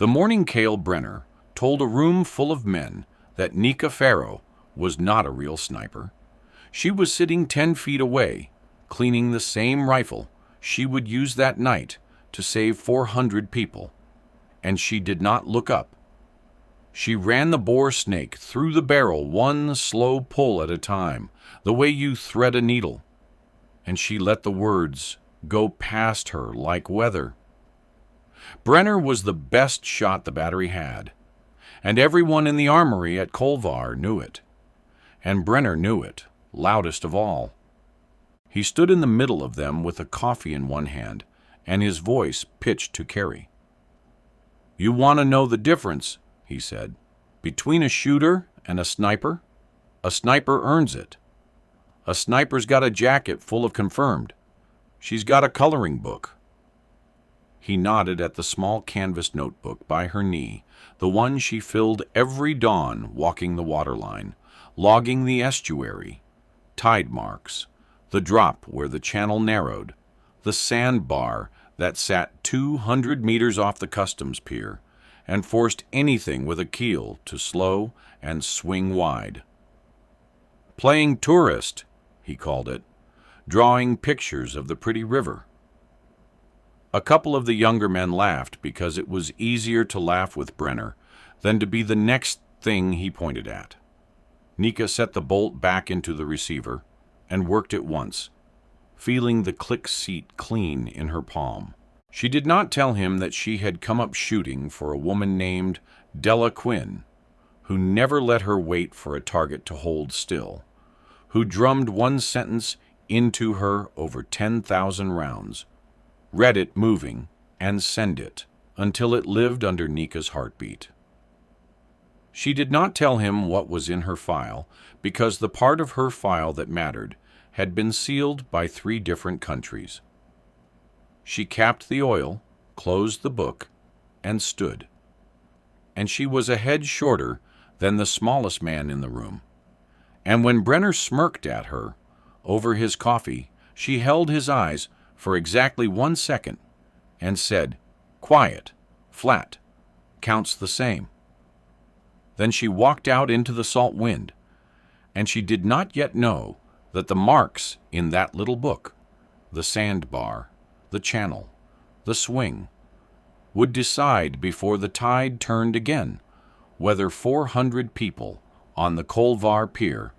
The morning Cale Brenner told a room full of men that Nika Farrow was not a real sniper. She was sitting 10 feet away, cleaning the same rifle she would use that night to save 400 people, and she did not look up. She ran the bore snake through the barrel one slow pull at a time, the way you thread a needle, and she let the words go past her like weather. Brenner was the best shot the battery had, and everyone in the armory at Colvar knew it, and Brenner knew it, loudest of all. He stood in the middle of them with a coffee in one hand, and his voice pitched to Carrie. "You want to know the difference," he said, "between a shooter and a sniper? A sniper earns it. A sniper's got a jacket full of confirmed. She's got a coloring book." He nodded at the small canvas notebook by her knee, the one she filled every dawn walking the waterline, logging the estuary, tide marks, the drop where the channel narrowed, the sandbar that sat 200 meters off the customs pier and forced anything with a keel to slow and swing wide. "Playing tourist," he called it, drawing pictures of the pretty river. A couple of the younger men laughed because it was easier to laugh with Brenner than to be the next thing he pointed at. Nika set the bolt back into the receiver and worked it once, feeling the click seat clean in her palm. She did not tell him that she had come up shooting for a woman named Della Quinn, who never let her wait for a target to hold still, who drummed one sentence into her over 10,000 rounds, read it moving, and send it until it lived under Nika's heartbeat. She did not tell him what was in her file because the part of her file that mattered had been sealed by 3 different countries. She capped the oil, closed the book, and stood. And she was a head shorter than the smallest man in the room. And when Brenner smirked at her over his coffee, she held his eyes for exactly 1 second and said, "Quiet, flat, counts the same." Then she walked out into the salt wind, and she did not yet know that the marks in that little book, the sandbar, the channel, the swing, would decide before the tide turned again whether 400 people on the Colvar Pier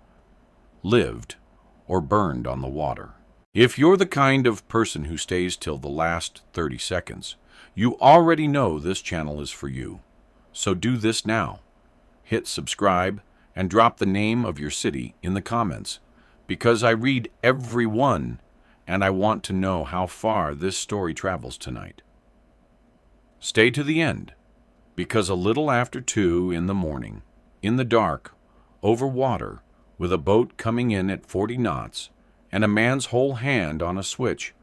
lived or burned on the water. If you're the kind of person who stays till the last 30 seconds, you already know this channel is for you. So do this now. Hit subscribe and drop the name of your city in the comments, because I read every one and I want to know how far this story travels tonight. Stay to the end, because a little after 2 in the morning, in the dark, over water, with a boat coming in at 40 knots and a man's whole hand on a switch,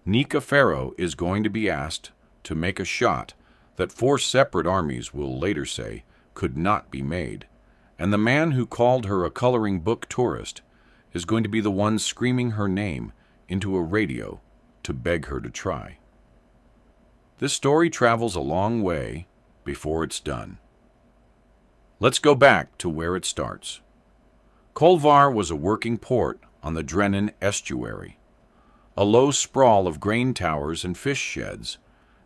Nika Farrow is going to be asked to make a shot that 4 separate armies will later say could not be made, and the man who called her a coloring book tourist is going to be the one screaming her name into a radio to beg her to try. This story travels a long way before it's done. Let's go back to where it starts. Colvar was a working port on the Drennan estuary, a low sprawl of grain towers and fish sheds,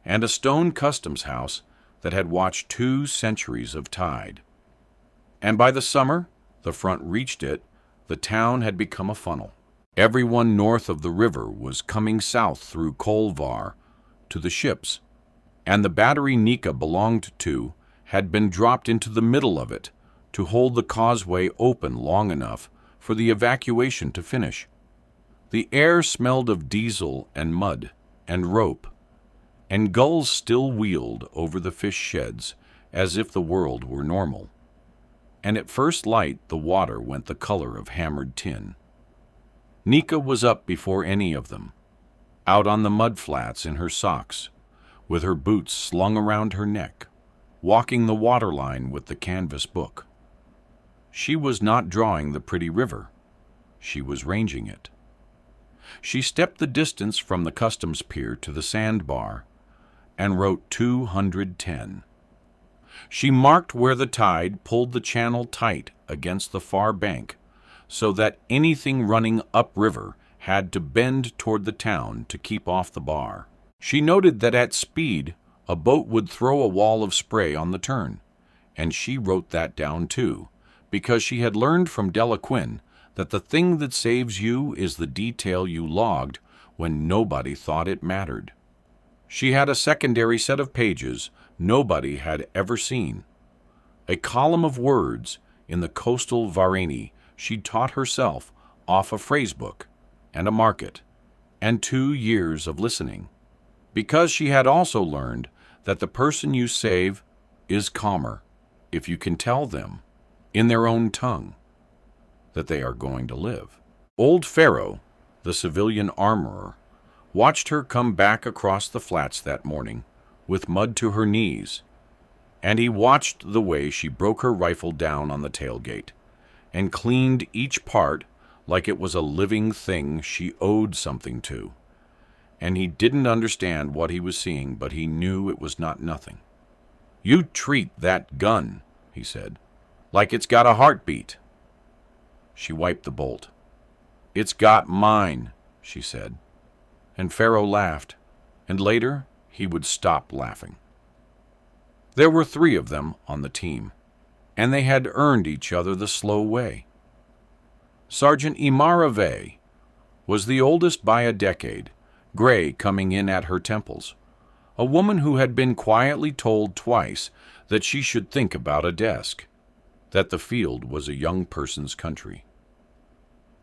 and a stone customs house that had watched 2 centuries of tide. And by the summer the front reached it, the town had become a funnel. Everyone north of the river was coming south through Colvar to the ships, and the battery Nika belonged to had been dropped into the middle of it to hold the causeway open long enough for the evacuation to finish. The air smelled of diesel and mud and rope, and gulls still wheeled over the fish sheds as if the world were normal. And at first light the water went the color of hammered tin. Nika was up before any of them, out on the mud flats in her socks, with her boots slung around her neck, walking the waterline with the canvas book. She was not drawing the pretty river. She was ranging it. She stepped the distance from the customs pier to the sandbar and wrote 210 She marked where the tide pulled the channel tight against the far bank, so that anything running upriver had to bend toward the town to keep off the bar. She noted that at speed, a boat would throw a wall of spray on the turn, and she wrote that down too, because she had learned from Della Quinn that the thing that saves you is the detail you logged when nobody thought it mattered. She had a secondary set of pages nobody had ever seen, a column of words in the coastal Varani she'd taught herself off a phrasebook and a market, and 2 years of listening, because she had also learned that the person you save is calmer if you can tell them, in their own tongue, that they are going to live. Old Pharaoh, the civilian armorer, watched her come back across the flats that morning with mud to her knees, and he watched the way she broke her rifle down on the tailgate and cleaned each part like it was a living thing she owed something to. And he didn't understand what he was seeing, but he knew it was not nothing. "You treat that gun," he said, "like it's got a heartbeat." She wiped the bolt. "It's got mine," she said. And Pharaoh laughed, and later he would stop laughing. There were 3 of them on the team, and they had earned each other the slow way. Sergeant Imara Vey was the oldest by a decade, gray coming in at her temples, a woman who had been quietly told twice that she should think about a desk, that the field was a young person's country.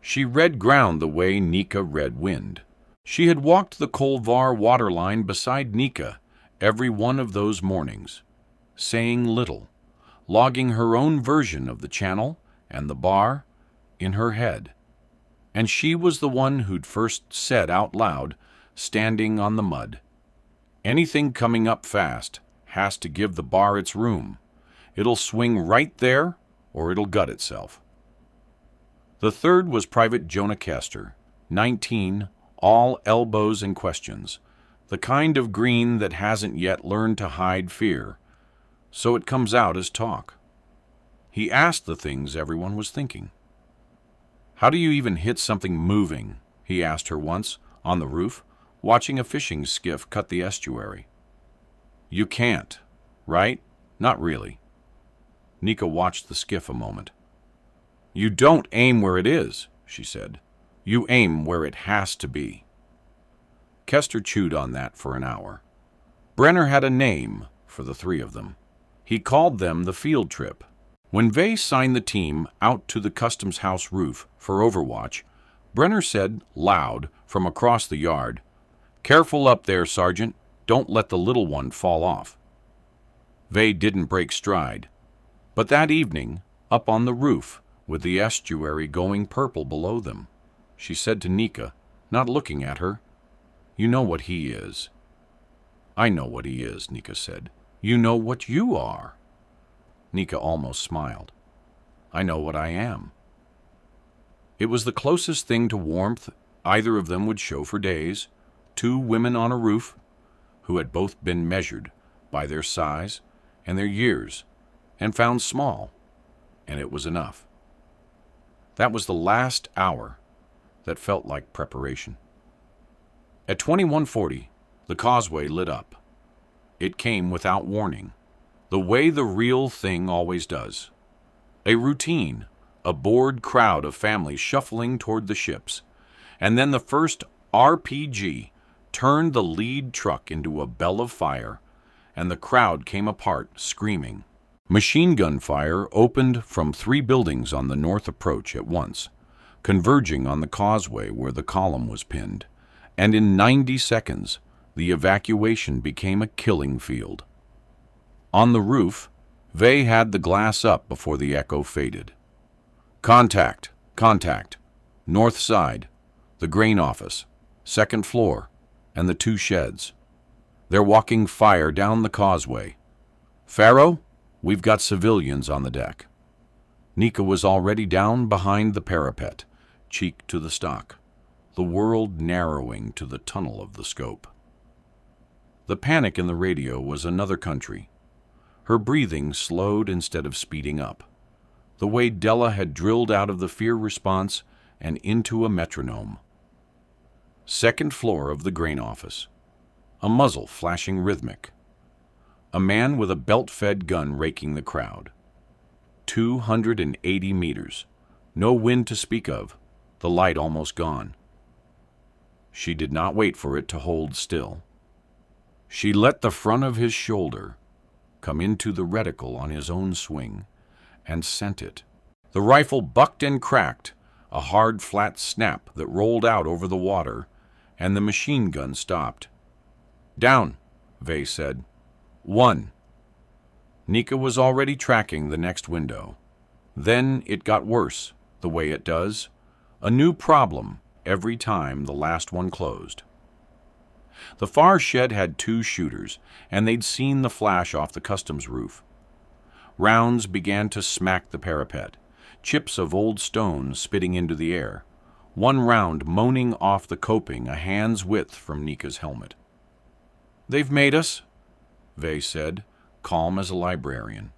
She read ground the way Nika read wind. She had walked the Kolvar waterline beside Nika every one of those mornings, saying little, logging her own version of the channel and the bar in her head. And she was the one who'd first said out loud, standing on the mud, "Anything coming up fast has to give the bar its room. It'll swing right there, or it'll gut itself." The third was Private Jonah Kester, 19, all elbows and questions, the kind of green that hasn't yet learned to hide fear, so it comes out as talk. He asked the things everyone was thinking. "How do you even hit something moving?" he asked her once, on the roof, watching a fishing skiff cut the estuary. "You can't, right? Not really." Nika watched the skiff a moment. "You don't aim where it is," she said. "You aim where it has to be." Kester chewed on that for an hour. Brenner had a name for the 3 of them. He called them the field trip. When Vey signed the team out to the customs house roof for overwatch, Brenner said, loud, from across the yard, "Careful up there, Sergeant. Don't let the little one fall off." Vey didn't break stride, but that evening, up on the roof, with the estuary going purple below them, she said to Nika, not looking at her, "You know what he is." "I know what he is," Nika said. "You know what you are." Nika almost smiled. "I know what I am." It was the closest thing to warmth either of them would show for days, 2 women on a roof who had both been measured by their size and their years and found small, and it was enough. That was the last hour that felt like preparation. At 21:40, the causeway lit up. It came without warning, the way the real thing always does. A routine, a bored crowd of families shuffling toward the ships, and then the first RPG turned the lead truck into a bell of fire, and the crowd came apart, screaming. Machine gun fire opened from 3 buildings on the north approach at once, converging on the causeway where the column was pinned, and in 90 seconds, the evacuation became a killing field. On the roof, Vey had the glass up before the echo faded. "Contact, contact, north side, the grain office, 2nd floor, and the 2 sheds. They're walking fire down the causeway. Pharaoh, we've got civilians on the deck." Nika was already down behind the parapet, cheek to the stock, the world narrowing to the tunnel of the scope. The panic in the radio was another country. Her breathing slowed instead of speeding up, the way Della had drilled out of the fear response and into a metronome. Second floor of the grain office. A muzzle flashing rhythmic. A man with a belt-fed gun raking the crowd. 280 meters. No wind to speak of. The light almost gone. She did not wait for it to hold still. She let the front of his shoulder come into the reticle on his own swing and sent it. The rifle bucked and cracked, a hard, flat snap that rolled out over the water, and the machine gun stopped. "Down," Vay said. "One." Nika was already tracking the next window. Then it got worse, the way it does. A new problem every time the last one closed. The far shed had 2 shooters, and they'd seen the flash off the customs roof. Rounds began to smack the parapet, chips of old stone spitting into the air, one round moaning off the coping a hand's width from Nika's helmet. "They've made us," Vay said, calm as a librarian.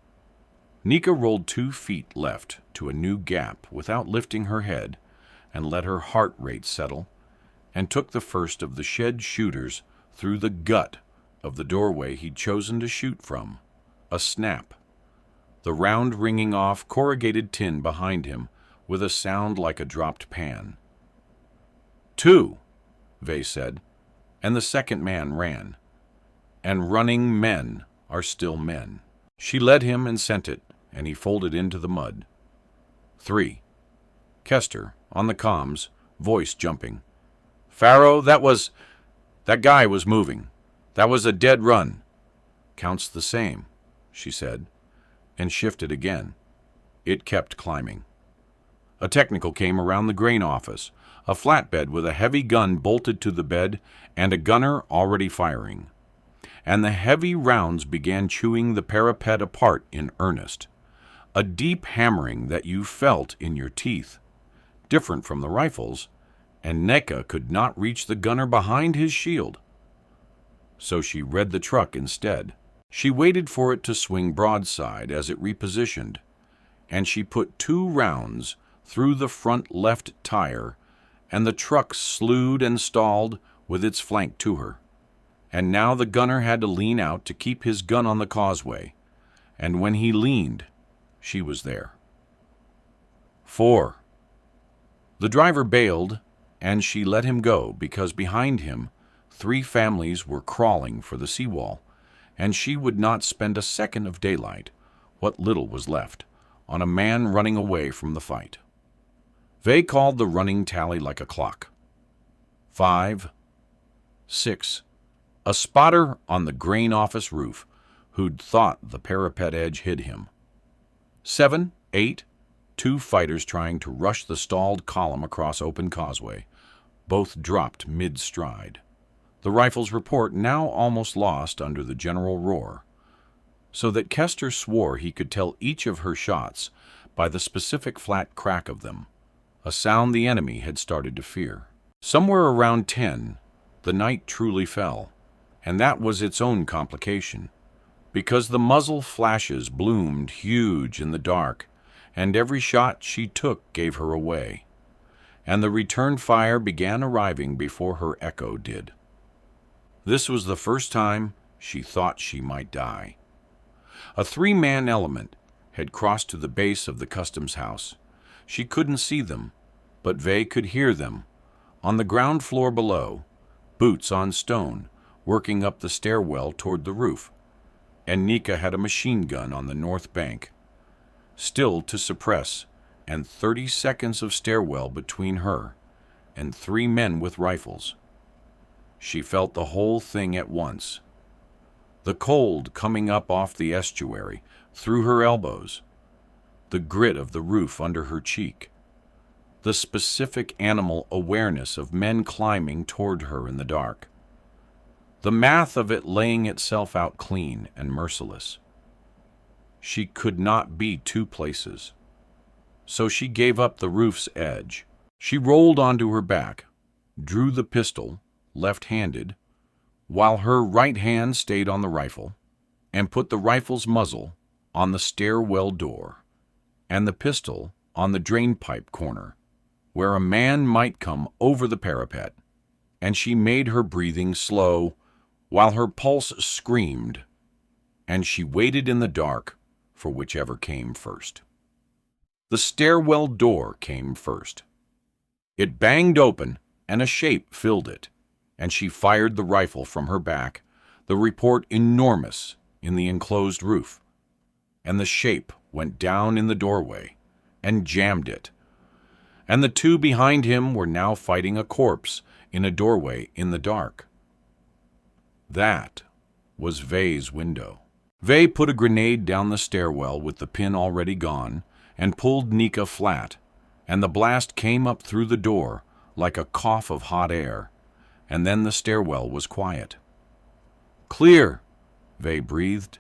Nika rolled 2 feet left to a new gap without lifting her head and let her heart rate settle, and took the first of the shed shooters through the gut of the doorway he'd chosen to shoot from. A snap. The round ringing off corrugated tin behind him with a sound like a dropped pan. "2," Vay said, and the second man ran. And running men are still men. She led him and sent it, and he folded into the mud. 3. Kester, on the comms, voice jumping. "Farrow, that guy was moving. That was a dead run." "Counts the same," she said, and shifted again. It kept climbing. A technical came around the grain office, a flatbed with a heavy gun bolted to the bed and a gunner already firing. And the heavy rounds began chewing the parapet apart in earnest. A deep hammering that you felt in your teeth, different from the rifles, and Nika could not reach the gunner behind his shield. So she read the truck instead. She waited for it to swing broadside as it repositioned, and she put 2 rounds through the front left tire, and the truck slewed and stalled with its flank to her. And now the gunner had to lean out to keep his gun on the causeway, and when he leaned, she was there. 4. The driver bailed, and she let him go because behind him 3 families were crawling for the seawall, and she would not spend a second of daylight, what little was left, on a man running away from the fight. Vay called the running tally like a clock. 5, 6. A spotter on the grain office roof who'd thought the parapet edge hid him. 7, 8. 2 fighters trying to rush the stalled column across open causeway. Both dropped mid-stride. The rifle's report now almost lost under the general roar, so that Kester swore he could tell each of her shots by the specific flat crack of them, a sound the enemy had started to fear. Somewhere around 10, the night truly fell, and that was its own complication, because the muzzle flashes bloomed huge in the dark, and every shot she took gave her away, and the return fire began arriving before her echo did. This was the first time she thought she might die. A 3-man element had crossed to the base of the customs house. She couldn't see them, but Vay could hear them. On the ground floor below, boots on stone, working up the stairwell toward the roof, and Nika had a machine gun on the north bank. Still to suppress, and 30 seconds of stairwell between her and 3 men with rifles. She felt the whole thing at once. The cold coming up off the estuary through her elbows, the grit of the roof under her cheek, the specific animal awareness of men climbing toward her in the dark, the math of it laying itself out clean and merciless. She could not be 2 places. So she gave up the roof's edge. She rolled onto her back, drew the pistol, left-handed, while her right hand stayed on the rifle, and put the rifle's muzzle on the stairwell door and the pistol on the drainpipe corner, where a man might come over the parapet, and she made her breathing slow while her pulse screamed, and she waited in the dark for whichever came first. The stairwell door came first. It banged open, and a shape filled it, and she fired the rifle from her back, the report enormous in the enclosed roof, and the shape went down in the doorway and jammed it, and the two behind him were now fighting a corpse in a doorway in the dark. That was Vay's window. Vay put a grenade down the stairwell with the pin already gone and pulled Nika flat, and the blast came up through the door like a cough of hot air, and then the stairwell was quiet. "Clear," Vay breathed.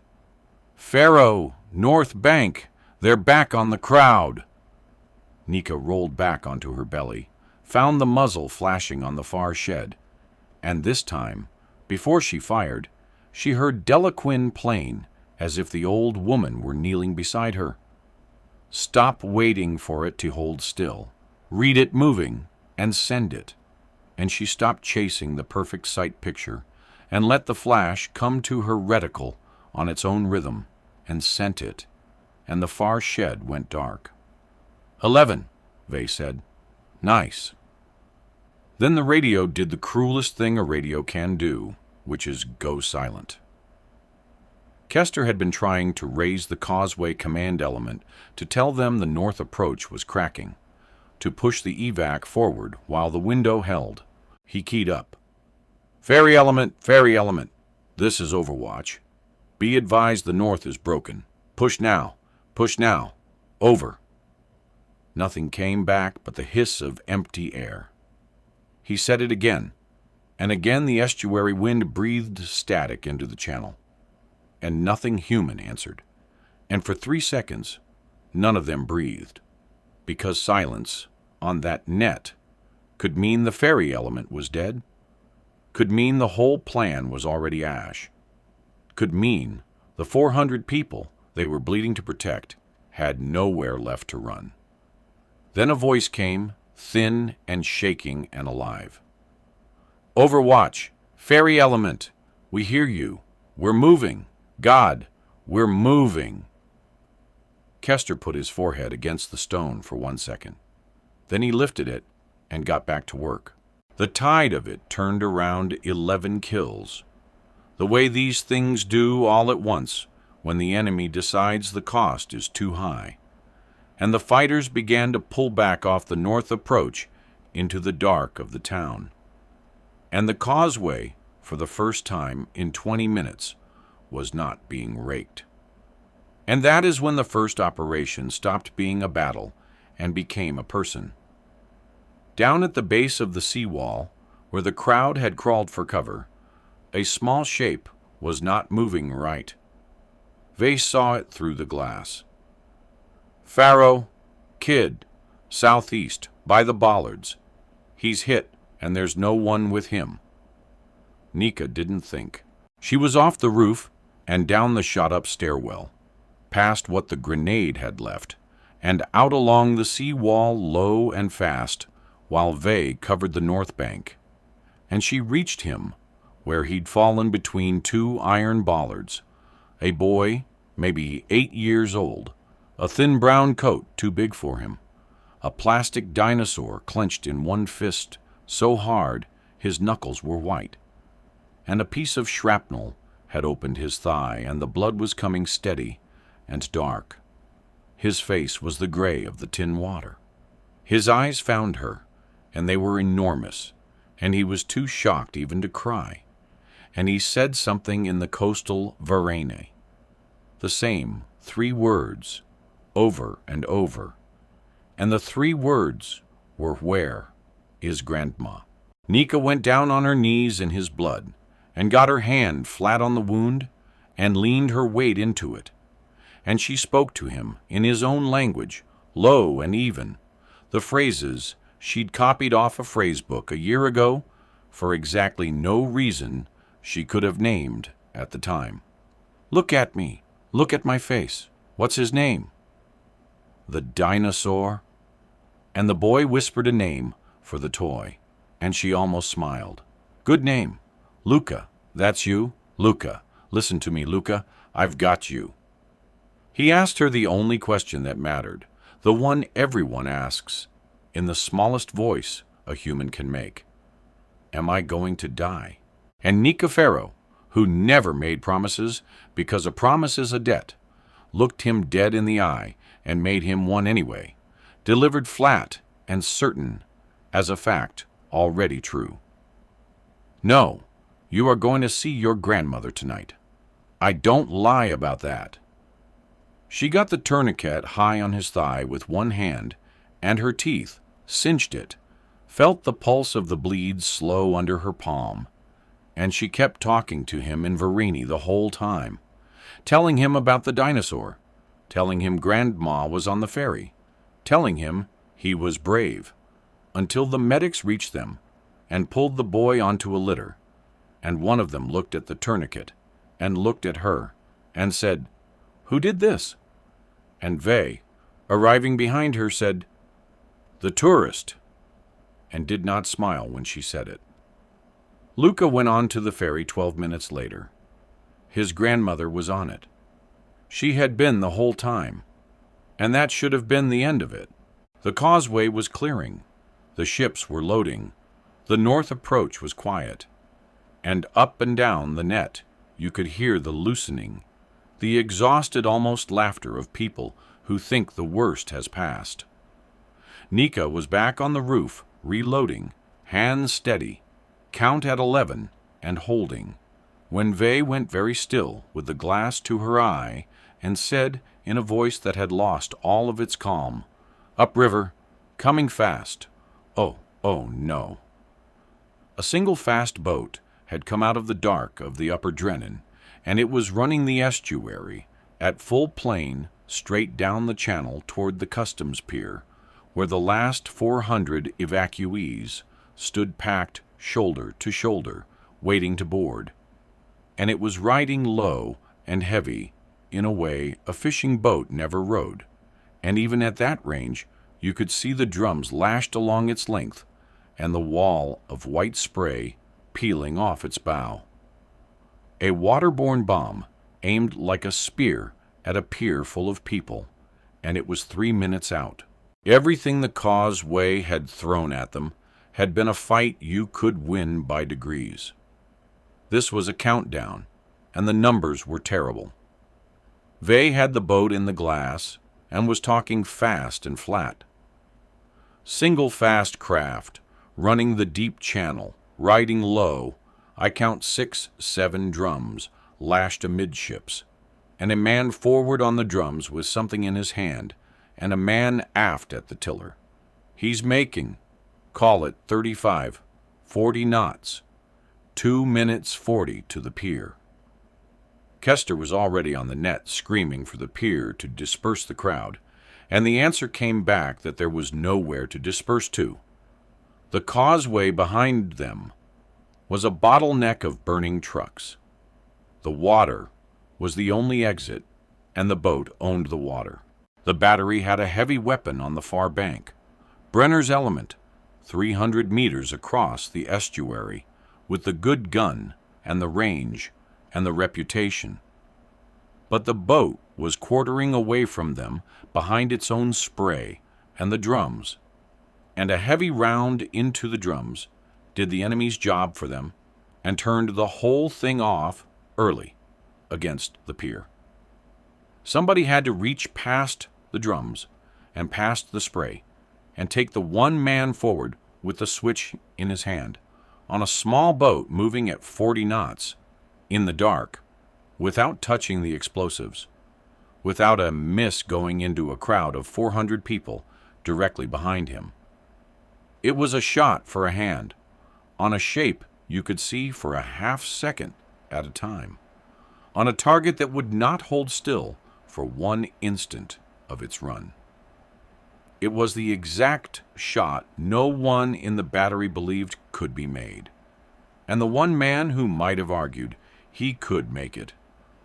"Pharaoh, North Bank, they're back on the crowd." Nika rolled back onto her belly, found the muzzle flashing on the far shed, and this time, before she fired, she heard Delaquin plain, as if the old woman were kneeling beside her. "Stop waiting for it to hold still. Read it moving, and send it." And she stopped chasing the perfect sight picture, and let the flash come to her reticle on its own rhythm, and sent it, and the far shed went dark. 11, Vay said. "Nice." Then the radio did the cruelest thing a radio can do, which is go silent. Kester had been trying to raise the causeway command element to tell them the north approach was cracking, to push the evac forward while the window held. He keyed up. Ferry element, this is Overwatch. Be advised the north is broken. Push now, over." Nothing came back but the hiss of empty air. He said it again, and again the estuary wind breathed static into the channel, and nothing human answered, and for 3 seconds none of them breathed, because silence on that net could mean the ferry element was dead, could mean the whole plan was already ash, could mean the 400 people they were bleeding to protect had nowhere left to run. Then a voice came, thin and shaking and alive. "Overwatch, ferry element, we hear you. We're moving. God, we're moving." Kester put his forehead against the stone for 1 second. Then he lifted it and got back to work. The tide of it turned around 11 kills, the way these things do all at once when the enemy decides the cost is too high, and the fighters began to pull back off the north approach into the dark of the town. And the causeway, for the first time in 20 minutes, was not being raked. And that is when the first operation stopped being a battle and became a person. Down at the base of the seawall, where the crowd had crawled for cover, a small shape was not moving right. Vay saw it through the glass. "Pharaoh, kid, southeast, by the bollards. He's hit, and there's no one with him." Nika didn't think. She was off the roof and down the shot-up stairwell, past what the grenade had left, and out along the sea-wall low and fast, while Vay covered the north bank, and she reached him where he'd fallen between 2 iron bollards, a boy, maybe 8 years old, a thin brown coat too big for him, a plastic dinosaur clenched in one fist so hard his knuckles were white, and a piece of shrapnel had opened his thigh, and the blood was coming steady and dark. His face was the gray of the tin water. His eyes found her, and they were enormous, and he was too shocked even to cry, and he said something in the coastal Varene, the same 3 words, over and over, and the 3 words were, "Where is Grandma?" Nika went down on her knees in his blood, and got her hand flat on the wound, and leaned her weight into it, and she spoke to him in his own language, low and even, the phrases she'd copied off a phrase book a year ago for exactly no reason she could have named at the time. Look at me. Look at my face. What's his name? The dinosaur? And the boy whispered a name for the toy, and she almost smiled. Good name. Luca. That's you? Luca. Listen to me, Luca. I've got you. He asked her the only question that mattered, the one everyone asks, in the smallest voice a human can make. Am I going to die? And Nicafero, who never made promises because a promise is a debt, looked him dead in the eye and made him one anyway, delivered flat and certain as a fact already true. No, you are going to see your grandmother tonight. I don't lie about that. She got the tourniquet high on his thigh with one hand, and her teeth cinched it, felt the pulse of the bleed slow under her palm, and she kept talking to him in Verini the whole time, telling him about the dinosaur, telling him Grandma was on the ferry, telling him he was brave, until the medics reached them and pulled the boy onto a litter, and one of them looked at the tourniquet and looked at her and said, "Who did this?" And Vey, arriving behind her, said, "The tourist," and did not smile when she said it. Luca went on to the ferry 12 minutes later. His grandmother was on it. She had been the whole time, and that should have been the end of it. The causeway was clearing. The ships were loading. The north approach was quiet. And up and down the net you could hear the loosening, the exhausted almost laughter of people who think the worst has passed. Nika was back on the roof, reloading, hands steady, count at 11, and holding, when Vey went very still with the glass to her eye and said in a voice that had lost all of its calm, "Upriver, coming fast. Oh, no." A single fast boat had come out of the dark of the upper Drennan, and it was running the estuary at full plane straight down the channel toward the customs pier, where the last 400 evacuees stood packed shoulder to shoulder, waiting to board. And it was riding low and heavy in a way a fishing boat never rode, and even at that range you could see the drums lashed along its length and the wall of white spray peeling off its bow. A waterborne bomb aimed like a spear at a pier full of people, and it was 3 minutes out. Everything the causeway had thrown at them had been a fight you could win by degrees. This was a countdown, and the numbers were terrible. Vey had the boat in the glass and was talking fast and flat. Single fast craft, running the deep channel, riding low, I count 6, 7 drums, lashed amidships, and a man forward on the drums with something in his hand, and a man aft at the tiller. He's making, call it 35, 40 knots, 2 minutes 40 to the pier. Kester was already on the net screaming for the pier to disperse the crowd, and the answer came back that there was nowhere to disperse to. The causeway behind them was a bottleneck of burning trucks. The water was the only exit, and the boat owned the water. The battery had a heavy weapon on the far bank, Brenner's Element, 300 meters across the estuary, with the good gun and the range and the reputation. But the boat was quartering away from them behind its own spray and the drums, and a heavy round into the drums did the enemy's job for them and turned the whole thing off early against the pier. Somebody had to reach past the drums and past the spray and take the one man forward with the switch in his hand on a small boat moving at 40 knots in the dark without touching the explosives, without a miss going into a crowd of 400 people directly behind him. It was a shot for a hand, on a shape you could see for a half second at a time, on a target that would not hold still for 1 instant of its run. It was the exact shot no one in the battery believed could be made, and the one man who might have argued he could make it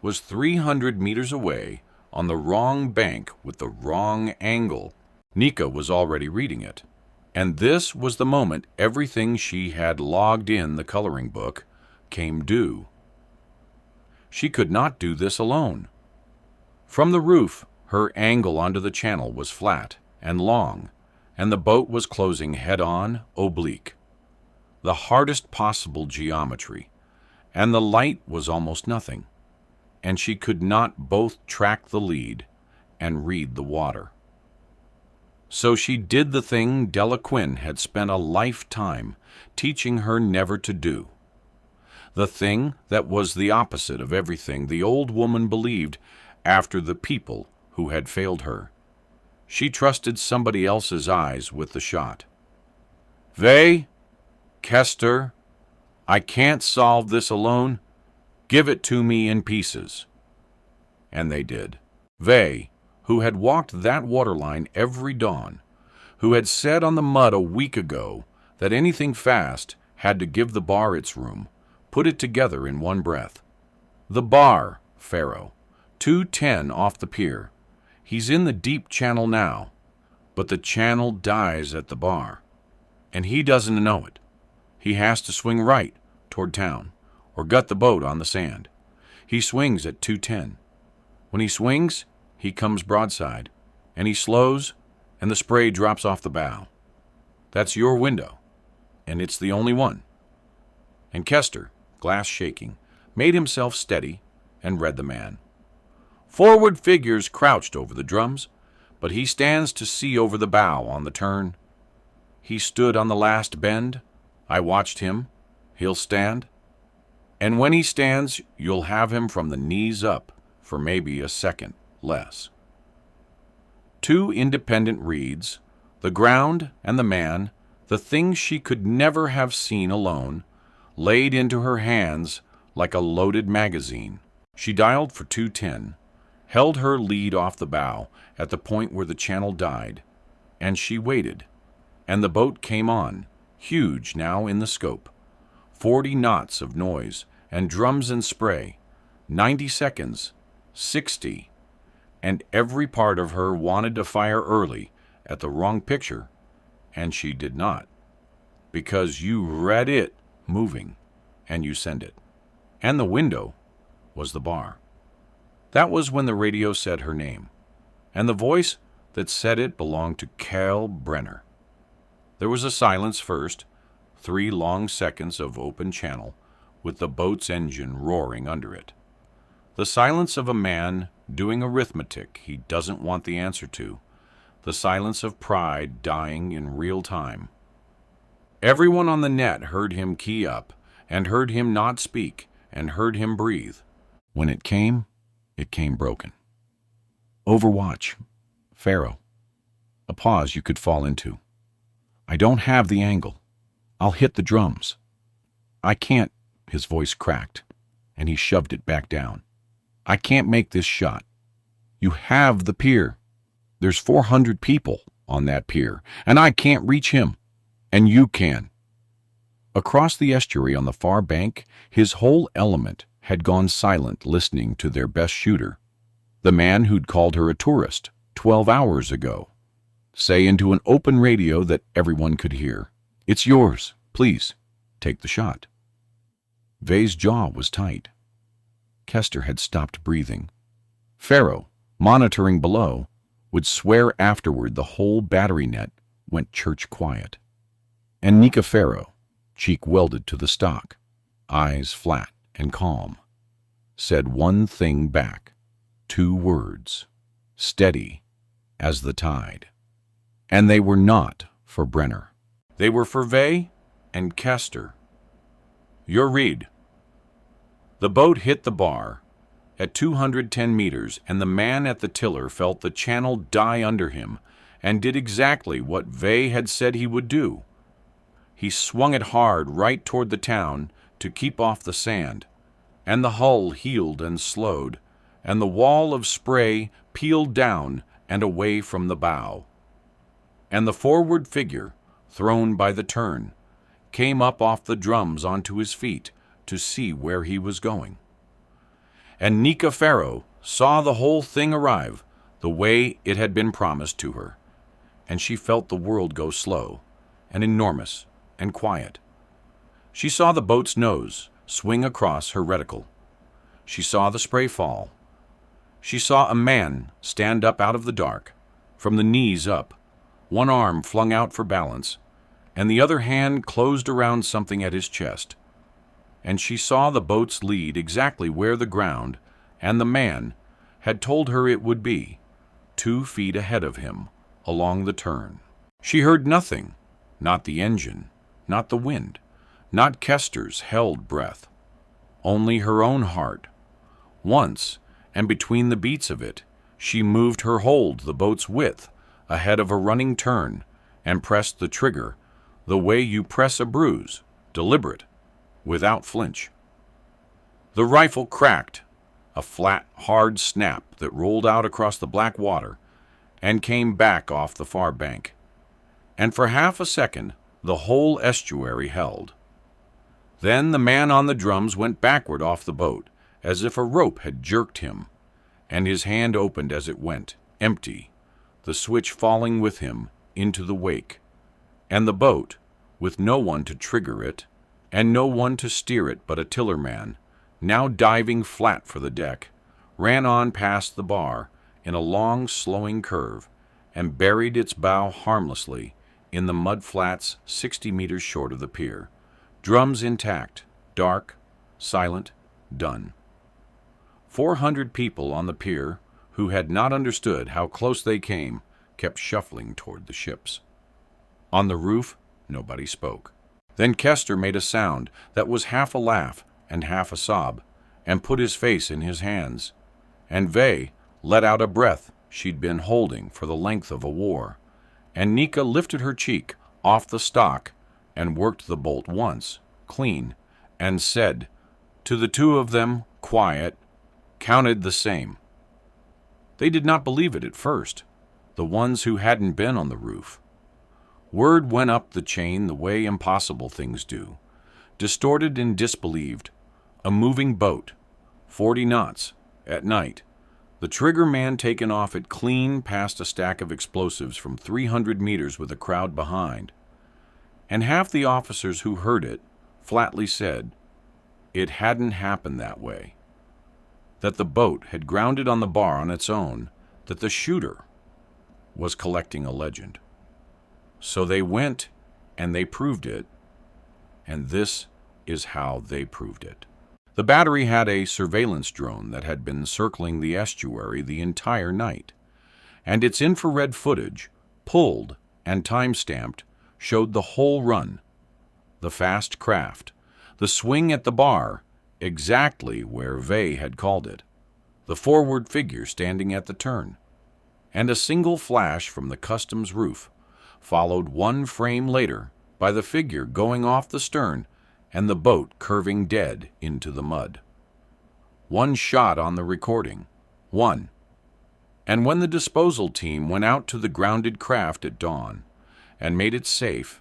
was 300 meters away on the wrong bank with the wrong angle. Nika was already reading it, and this was the moment everything she had logged in the coloring book came due. She could not do this alone. From the roof, her angle onto the channel was flat and long, and the boat was closing head-on, oblique. The hardest possible geometry, and the light was almost nothing, and she could not both track the lead and read the water. So she did the thing Della Quinn had spent a lifetime teaching her never to do. The thing that was the opposite of everything the old woman believed after the people who had failed her. She trusted somebody else's eyes with the shot. "Vay, Kester, I can't solve this alone. Give it to me in pieces." And they did. Vay, who had walked that waterline every dawn, who had said on the mud a week ago that anything fast had to give the bar its room, put it together in one breath. The bar, Pharaoh, 210 off the pier. He's in the deep channel now, but the channel dies at the bar, and he doesn't know it. He has to swing right toward town, or gut the boat on the sand. He swings at 210. When he swings, he comes broadside, and he slows, and the spray drops off the bow. That's your window, and it's the only one. And Kester, glass shaking, made himself steady and read the man. Forward figures crouched over the drums, but he stands to see over the bow on the turn. He stood on the last bend. I watched him. He'll stand. And when he stands, you'll have him from the knees up for maybe a second less. Two independent reeds, the ground and the man, the things she could never have seen alone, laid into her hands like a loaded magazine. She dialed for 210, held her lead off the bow at the point where the channel died, and she waited, and the boat came on, huge now in the scope. 40 knots of noise and drums and spray, 90 seconds, 60, and every part of her wanted to fire early at the wrong picture, and she did not, because you read it moving, and you sent it. And the window was the bar. That was when the radio said her name, and the voice that said it belonged to Carl Brenner. There was a silence first, 3 long seconds of open channel, with the boat's engine roaring under it. The silence of a man doing arithmetic he doesn't want the answer to, the silence of pride dying in real time. Everyone on the net heard him key up, and heard him not speak, and heard him breathe. When it came broken. Overwatch. Pharaoh. A pause you could fall into. I don't have the angle. I'll hit the drums. I can't. His voice cracked, and he shoved it back down. I can't make this shot. You have the pier. There's 400 people on that pier, and I can't reach him. And you can. Across the estuary on the far bank, his whole element had gone silent listening to their best shooter, the man who'd called her a tourist 12 hours ago, say into an open radio that everyone could hear, "It's yours. Please, take the shot." Vay's jaw was tight. Kester had stopped breathing. Pharaoh, monitoring below, would swear afterward the whole battery net went church quiet. And Nika Pharaoh, cheek welded to the stock, eyes flat and calm, said one thing back, 2 words, steady as the tide. And they were not for Brenner. They were for Vay and Kester. Your read. The boat hit the bar at 210 meters, and the man at the tiller felt the channel die under him and did exactly what Vay had said he would do. He swung it hard right toward the town to keep off the sand, and the hull heeled and slowed, and the wall of spray peeled down and away from the bow. And the forward figure, thrown by the turn, came up off the drums onto his feet to see where he was going. And Nika Farrow saw the whole thing arrive the way it had been promised to her, and she felt the world go slow and enormous and quiet. She saw the boat's nose swing across her reticle. She saw the spray fall. She saw a man stand up out of the dark, from the knees up, one arm flung out for balance, and the other hand closed around something at his chest. And she saw the boat's lead exactly where the ground and the man had told her it would be, 2 feet ahead of him, along the turn. She heard nothing, not the engine, not the wind, not Kester's held breath, only her own heart. Once, and between the beats of it, she moved her hold the boat's width ahead of a running turn and pressed the trigger the way you press a bruise, deliberate, without flinch. The rifle cracked, a flat, hard snap that rolled out across the black water and came back off the far bank. And for half a second, the whole estuary held. Then the man on the drums went backward off the boat, as if a rope had jerked him, and his hand opened as it went, empty, the switch falling with him into the wake. And the boat, with no one to trigger it, and no one to steer it but a tillerman, now diving flat for the deck, ran on past the bar in a long, slowing curve, and buried its bow harmlessly in the mud flats 60 meters short of the pier, drums intact, dark, silent, done. 400 people on the pier, who had not understood how close they came, kept shuffling toward the ships. On the roof, nobody spoke. Then Kester made a sound that was half a laugh and half a sob, and put his face in his hands. And Vey let out a breath she'd been holding for the length of a war, and Nika lifted her cheek off the stock and worked the bolt once, clean, and said, to the two of them, quiet, counted the same. They did not believe it at first, the ones who hadn't been on the roof. Word went up the chain the way impossible things do, distorted and disbelieved. A moving boat, 40 knots, at night, the trigger man taken off it clean past a stack of explosives from 300 meters with a crowd behind. And half the officers who heard it flatly said it hadn't happened that way, that the boat had grounded on the bar on its own, that the shooter was collecting a legend. So they went and they proved it, and this is how they proved it. The battery had a surveillance drone that had been circling the estuary the entire night, and its infrared footage, pulled and time-stamped, showed the whole run, the fast craft, the swing at the bar, exactly where Vey had called it, the forward figure standing at the turn, and a single flash from the customs roof, followed 1 frame later by the figure going off the stern and the boat curving dead into the mud. 1 shot on the recording, 1. And when the disposal team went out to the grounded craft at dawn and made it safe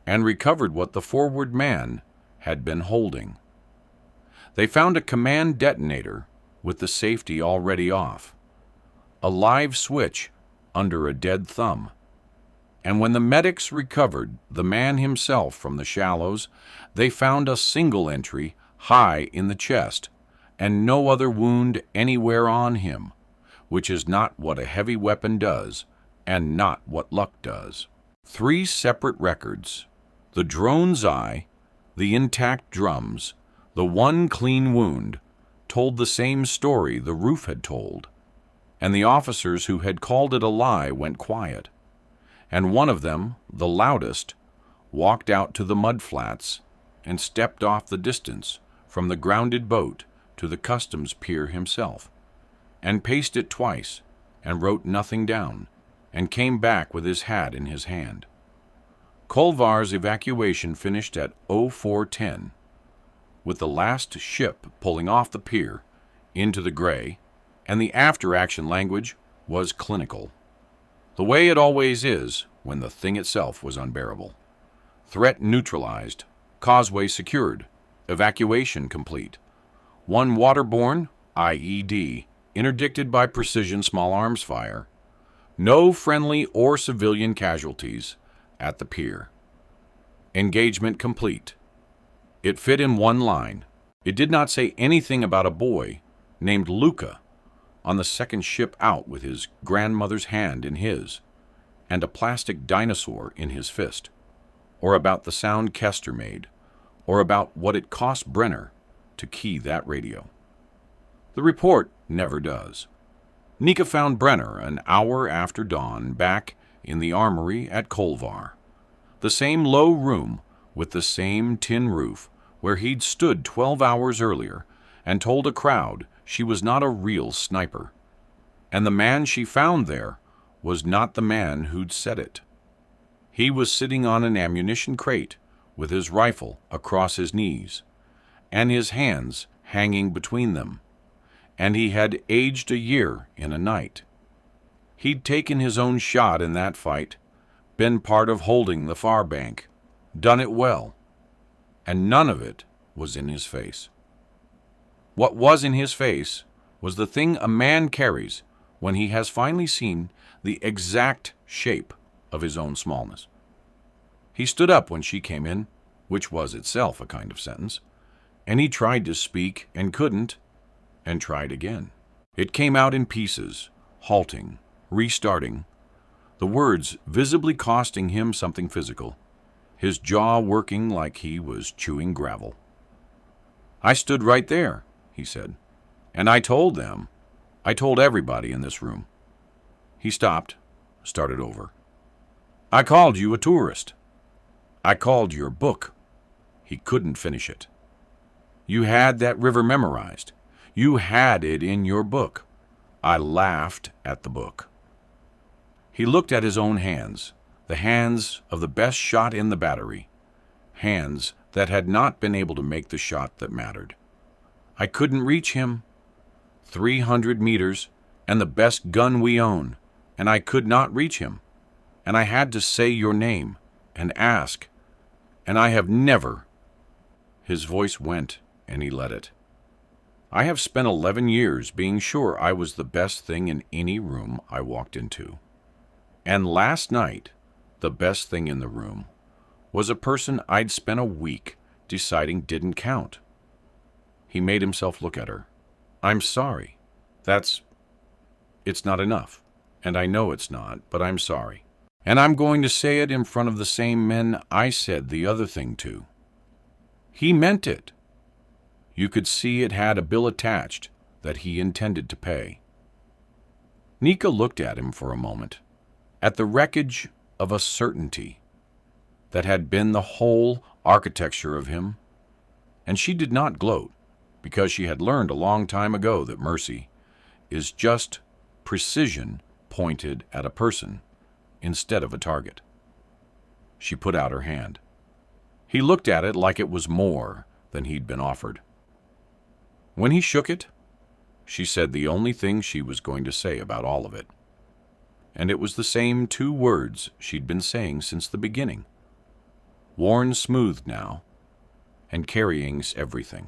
and recovered what the forward man had been holding, they found a command detonator with the safety already off, a live switch under a dead thumb. And when the medics recovered the man himself from the shallows, they found a single entry high in the chest, and no other wound anywhere on him, which is not what a heavy weapon does, and not what luck does. 3 separate records: the drone's eye, the intact drums, the 1 clean wound, told the same story the roof had told, and the officers who had called it a lie went quiet. And one of them, the loudest, walked out to the mud flats and stepped off the distance from the grounded boat to the customs pier himself, and paced it twice, and wrote nothing down, and came back with his hat in his hand. Kolvar's evacuation finished at 04:10, with the last ship pulling off the pier into the gray, and the after-action language was clinical, the way it always is when the thing itself was unbearable. Threat neutralized, causeway secured, evacuation complete. 1 waterborne, IED, interdicted by precision small arms fire. No friendly or civilian casualties at the pier. Engagement complete. It fit in one line. It did not say anything about a boy named Luca on the second ship out with his grandmother's hand in his and a plastic dinosaur in his fist, or about the sound Kester made, or about what it cost Brenner to key that radio. The report never does. Nika found Brenner an hour after dawn back in the armory at Kolvar, the same low room with the same tin roof where he'd stood 12 hours earlier and told a crowd she was not a real sniper. And the man she found there was not the man who'd said it. He was sitting on an ammunition crate with his rifle across his knees and his hands hanging between them, and he had aged a year in a night. He'd taken his own shot in that fight, been part of holding the far bank, done it well, and none of it was in his face. What was in his face was the thing a man carries when he has finally seen the exact shape of his own smallness. He stood up when she came in, which was itself a kind of sentence, and he tried to speak and couldn't, and tried again. It came out in pieces, halting, restarting, the words visibly costing him something physical, his jaw working like he was chewing gravel. "I stood right there," he said, "and I told everybody in this room." He stopped, started over. "I called you a tourist. I called your book." He couldn't finish it. "You had that river memorized. You had it in your book." I laughed at the book. He looked at his own hands, the hands of the best shot in the battery, hands that had not been able to make the shot that mattered. I couldn't reach him. 300 meters and the best gun we own, and I could not reach him. And I had to say your name and ask, and I have never. His voice went, and he let it. I have spent 11 years being sure I was the best thing in any room I walked into. And last night, the best thing in the room was a person I'd spent a week deciding didn't count. He made himself look at her. "I'm sorry. It's not enough. And I know it's not, but I'm sorry. And I'm going to say it in front of the same men I said the other thing to." He meant it. You could see it had a bill attached that he intended to pay. Nika looked at him for a moment, at the wreckage of a certainty that had been the whole architecture of him, and she did not gloat, because she had learned a long time ago that mercy is just precision pointed at a person instead of a target. She put out her hand. He looked at it like it was more than he'd been offered. When he shook it, she said the only thing she was going to say about all of it. And it was the same 2 words she'd been saying since the beginning. Worn smooth now, and carrying's everything.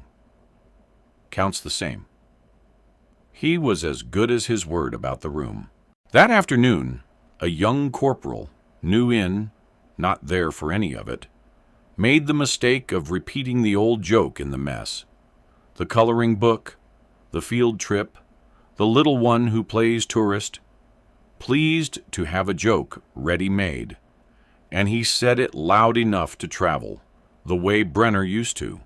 Counts the same. He was as good as his word about the room. That afternoon, a young corporal, new in, not there for any of it, made the mistake of repeating the old joke in the mess. The coloring book, the field trip, the little one who plays tourist, pleased to have a joke ready-made, and he said it loud enough to travel, the way Brenner used to.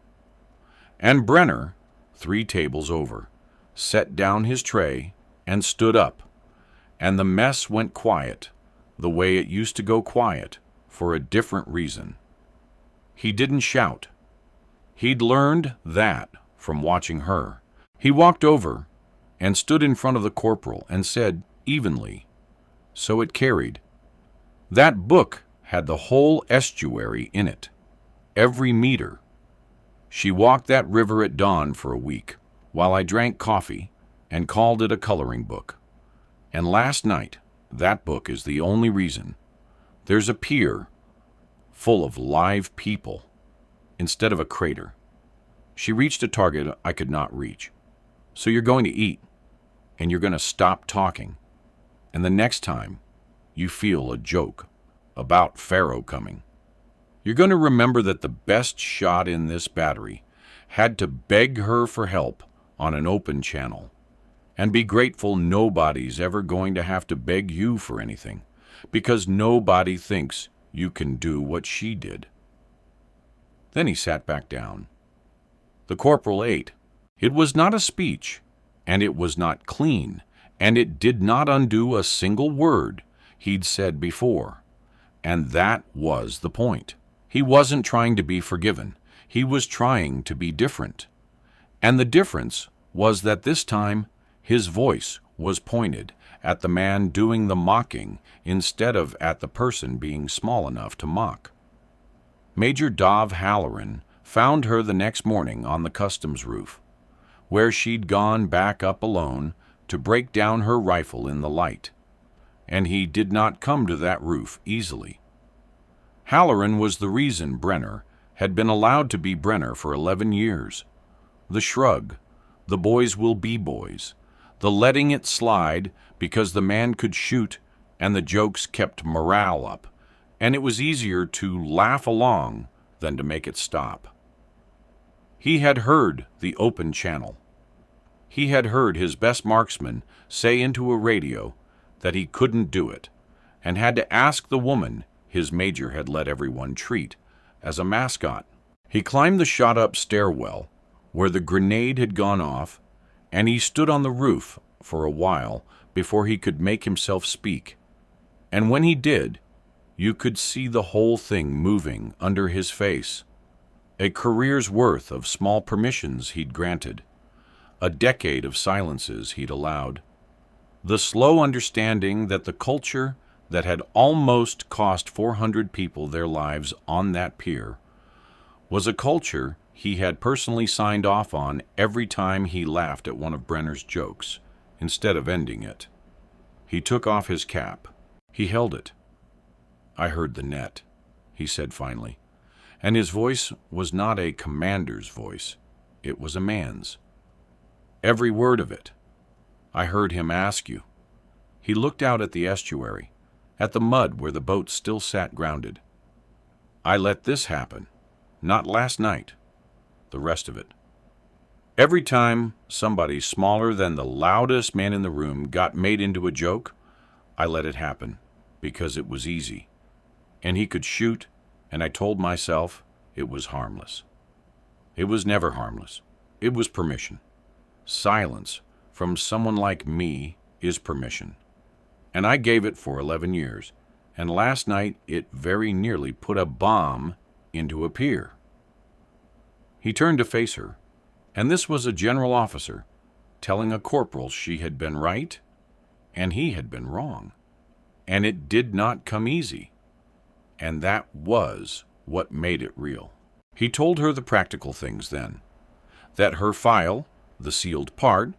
And Brenner, 3 tables over, set down his tray and stood up, and the mess went quiet, the way it used to go quiet, for a different reason. He didn't shout. He'd learned that from watching her. He walked over and stood in front of the corporal and said evenly, so it carried, "That book had the whole estuary in it, every meter. She walked that river at dawn for a week, while I drank coffee and called it a coloring book. And last night, that book is the only reason. There's a pier full of live people instead of a crater." She reached a target I could not reach. So you're going to eat, and you're going to stop talking, and the next time you feel a joke about Pharaoh coming, you're going to remember that the best shot in this battery had to beg her for help on an open channel, and be grateful nobody's ever going to have to beg you for anything, because nobody thinks you can do what she did. Then he sat back down. The corporal ate. It was not a speech, and it was not clean, and it did not undo a single word he'd said before. And that was the point. He wasn't trying to be forgiven. He was trying to be different. And the difference was that this time his voice was pointed at the man doing the mocking instead of at the person being small enough to mock. Major Dov Halloran found her the next morning on the customs roof, where she'd gone back up alone to break down her rifle in the light, and he did not come to that roof easily. Halloran was the reason Brenner had been allowed to be Brenner for 11 years. The shrug, the boys will be boys, the letting it slide because the man could shoot and the jokes kept morale up, and it was easier to laugh along than to make it stop. He had heard the open channel. He had heard his best marksman say into a radio that he couldn't do it, and had to ask the woman his major had let everyone treat as a mascot. He climbed the shot-up stairwell where the grenade had gone off, and he stood on the roof for a while before he could make himself speak. And when he did, you could see the whole thing moving under his face. A career's worth of small permissions he'd granted, a decade of silences he'd allowed, the slow understanding that the culture that had almost cost 400 people their lives on that pier was a culture he had personally signed off on every time he laughed at one of Brenner's jokes, instead of ending it. He took off his cap. He held it. "I heard the net," he said finally, and his voice was not a commander's voice. It was a man's. Every word of it. I heard him ask you. He looked out at the estuary, at the mud where the boat still sat grounded. I let this happen, not last night, the rest of it. Every time somebody smaller than the loudest man in the room got made into a joke, I let it happen, because it was easy. And he could shoot, and I told myself it was harmless. It was never harmless. It was permission. Silence from someone like me is permission. And I gave it for 11 years, and last night it very nearly put a bomb into a pier. He turned to face her, and this was a general officer telling a corporal she had been right and he had been wrong. And it did not come easy, and that was what made it real. He told her the practical things then, that her file, the sealed part,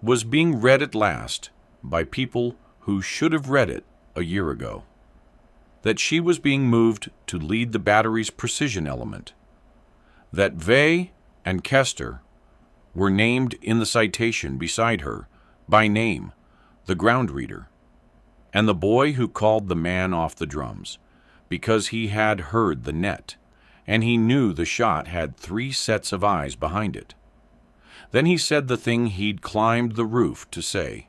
was being read at last by people who should have read it a year ago, that she was being moved to lead the battery's precision element, that Vey and Kester were named in the citation beside her by name, the ground reader, and the boy who called the man off the drums, because he had heard the net, and he knew the shot had 3 sets of eyes behind it. Then he said the thing he'd climbed the roof to say,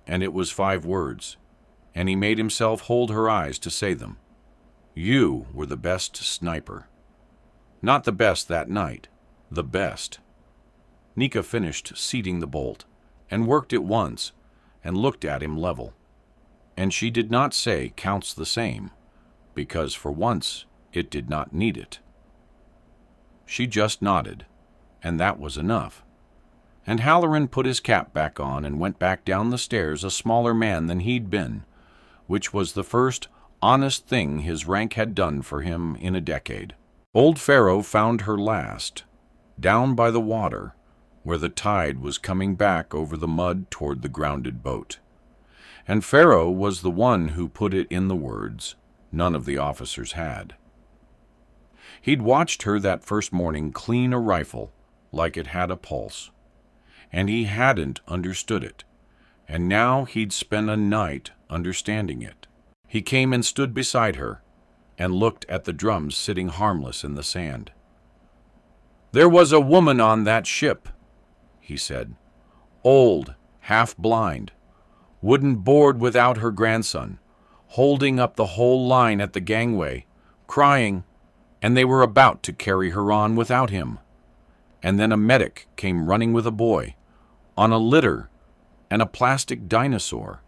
and it was 5 words, and he made himself hold her eyes to say them. You were the best sniper. Not the best that night, the best. Nika finished seating the bolt, and worked it once, and looked at him level. And she did not say counts the same, because for once it did not need it. She just nodded, and that was enough. And Halloran put his cap back on and went back down the stairs a smaller man than he'd been, which was the first honest thing his rank had done for him in a decade. Old Pharaoh found her last, down by the water, where the tide was coming back over the mud toward the grounded boat. And Pharaoh was the one who put it in the words none of the officers had. He'd watched her that first morning clean a rifle like it had a pulse, and he hadn't understood it, and now he'd spend a night understanding it. He came and stood beside her and looked at the drums sitting harmless in the sand. "There was a woman on that ship," he said, "old, half-blind, wooden board without her grandson, holding up the whole line at the gangway, crying, and they were about to carry her on without him. And then a medic came running with a boy, on a litter and a plastic dinosaur,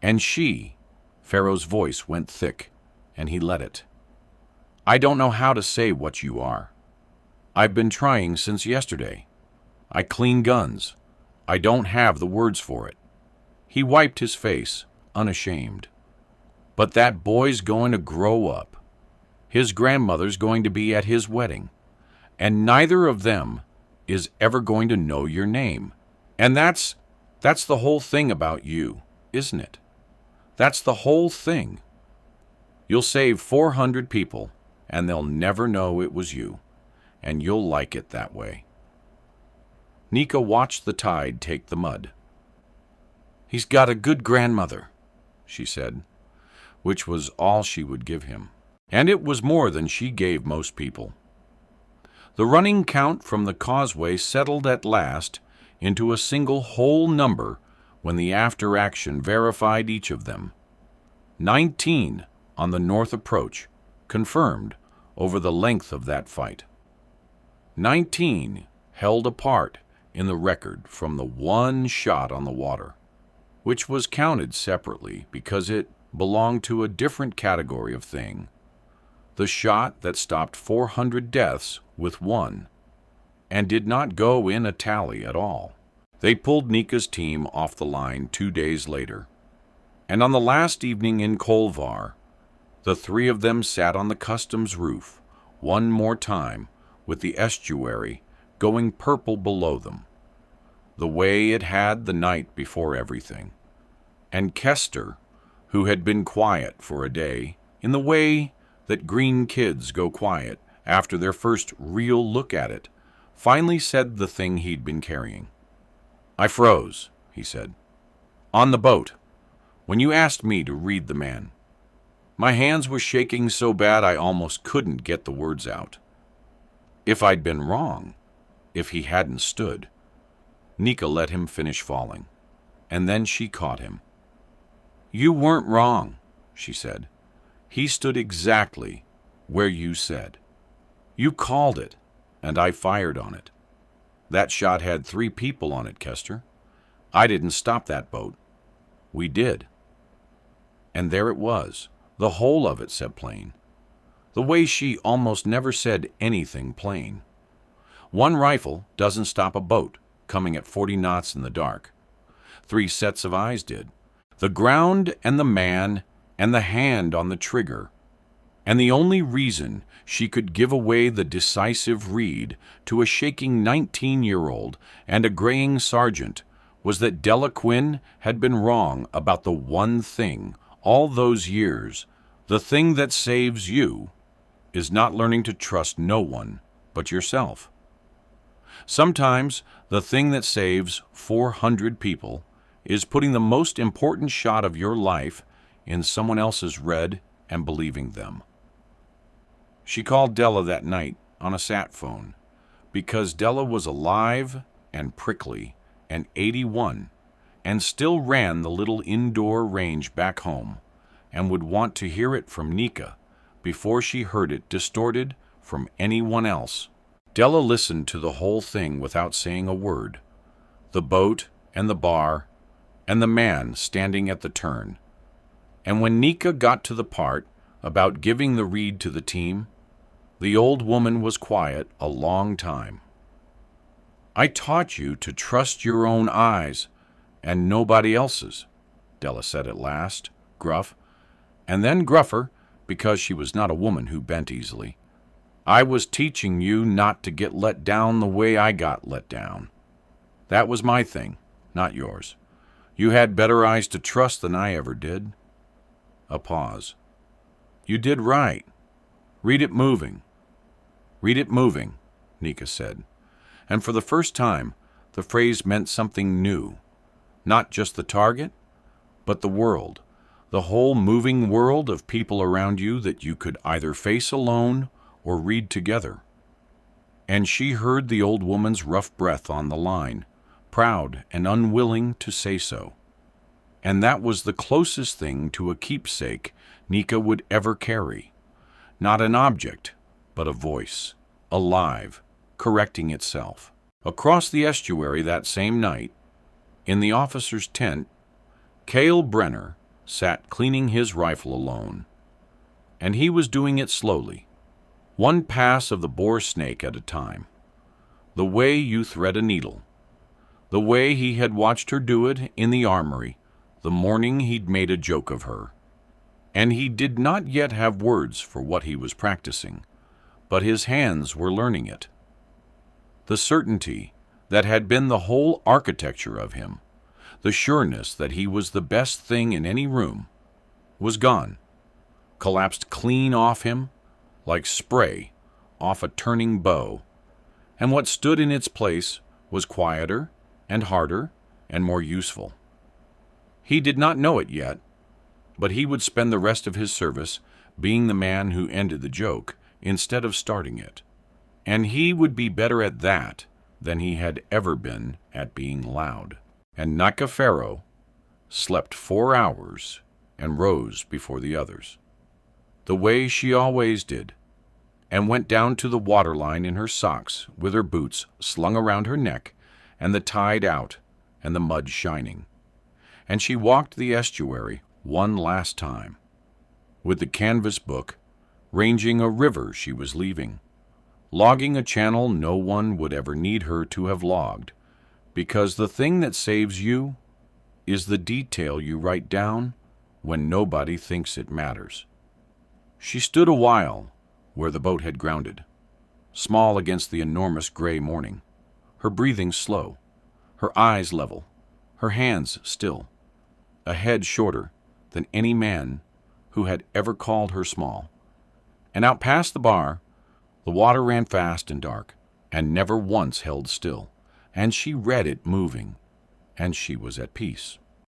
and she," Pharaoh's voice went thick, and he let it. "I don't know how to say what you are. I've been trying since yesterday. I clean guns. I don't have the words for it." He wiped his face, unashamed. "But that boy's going to grow up. His grandmother's going to be at his wedding, and neither of them is ever going to know your name. And that's the whole thing about you, isn't it? That's the whole thing. You'll save 400 people, and they'll never know it was you, and you'll like it that way." Nika watched the tide take the mud. "He's got a good grandmother," she said, which was all she would give him, and it was more than she gave most people. The running count from the causeway settled at last into a single whole number when the after-action verified each of them. 19 on the north approach, confirmed over the length of that fight. 19 held apart in the record from the one shot on the water, which was counted separately because it belonged to a different category of thing. The shot that stopped 400 deaths with one, and did not go in a tally at all. They pulled Nika's team off the line 2 days later, and on the last evening in Kolvar, the three of them sat on the customs roof one more time with the estuary going purple below them, the way it had the night before everything. And Kester, who had been quiet for a day, in the way that green kids go quiet after their first real look at it, finally said the thing he'd been carrying. "I froze," he said, "on the boat, when you asked me to read the man. My hands were shaking so bad I almost couldn't get the words out. If I'd been wrong, if he hadn't stood." Nika let him finish falling, and then she caught him. "You weren't wrong," she said. "He stood exactly where you said. You called it, and I fired on it. That shot had 3 people on it, Kester. I didn't stop that boat. We did." And there it was, the whole of it said plain, the way she almost never said anything plain. One rifle doesn't stop a boat coming at 40 knots in the dark. 3 sets of eyes did. The ground and the man and the hand on the trigger. And the only reason she could give away the decisive read to a shaking 19-year-old and a graying sergeant was that Della Quinn had been wrong about the one thing all those years. The thing that saves you is not learning to trust no one but yourself. Sometimes the thing that saves 400 people is putting the most important shot of your life in someone else's red and believing them. She called Della that night on a sat phone because Della was alive and prickly and 81 and still ran the little indoor range back home and would want to hear it from Nika before she heard it distorted from anyone else. Della listened to the whole thing without saying a word. The boat and the bar and the man standing at the turn. And when Nika got to the part about giving the read to the team, the old woman was quiet a long time. "I taught you to trust your own eyes and nobody else's," Della said at last, gruff, and then gruffer because she was not a woman who bent easily. "I was teaching you not to get let down the way I got let down. That was my thing, not yours. You had better eyes to trust than I ever did." A pause. "You did right. Read it moving." "Read it moving," Nika said, and for the first time The phrase meant something new, not just the target, but the world, the whole moving world of people around you that you could either face alone or read together. And she heard the old woman's rough breath on the line, proud and unwilling to say so. And that was the closest thing to a keepsake Nika would ever carry. Not an object, but a voice, alive, correcting itself. Across the estuary that same night, in the officer's tent, Cale Brenner sat cleaning his rifle alone. And he was doing it slowly, one pass of the boar snake at a time, the way you thread a needle, the way he had watched her do it in the armory the morning he'd made a joke of her. And he did not yet have words for what he was practicing, but his hands were learning it. The certainty that had been the whole architecture of him, the sureness that he was the best thing in any room, was gone, collapsed clean off him like spray off a turning bow, and what stood in its place was quieter and harder and more useful. He did not know it yet, but he would spend the rest of his service being the man who ended the joke instead of starting it. And he would be better at that than he had ever been at being loud. And Nika Pharaoh slept 4 hours and rose before the others, the way she always did, and went down to the waterline in her socks with her boots slung around her neck and the tide out and the mud shining. And she walked the estuary one last time, with the canvas book, ranging a river she was leaving, logging a channel no one would ever need her to have logged, because the thing that saves you is the detail you write down when nobody thinks it matters. She stood a while where the boat had grounded, small against the enormous gray morning, her breathing slow, her eyes level, her hands still, a head shorter than any man who had ever called her small. And out past the bar, the water ran fast and dark, and never once held still, and she read it moving, and she was at peace.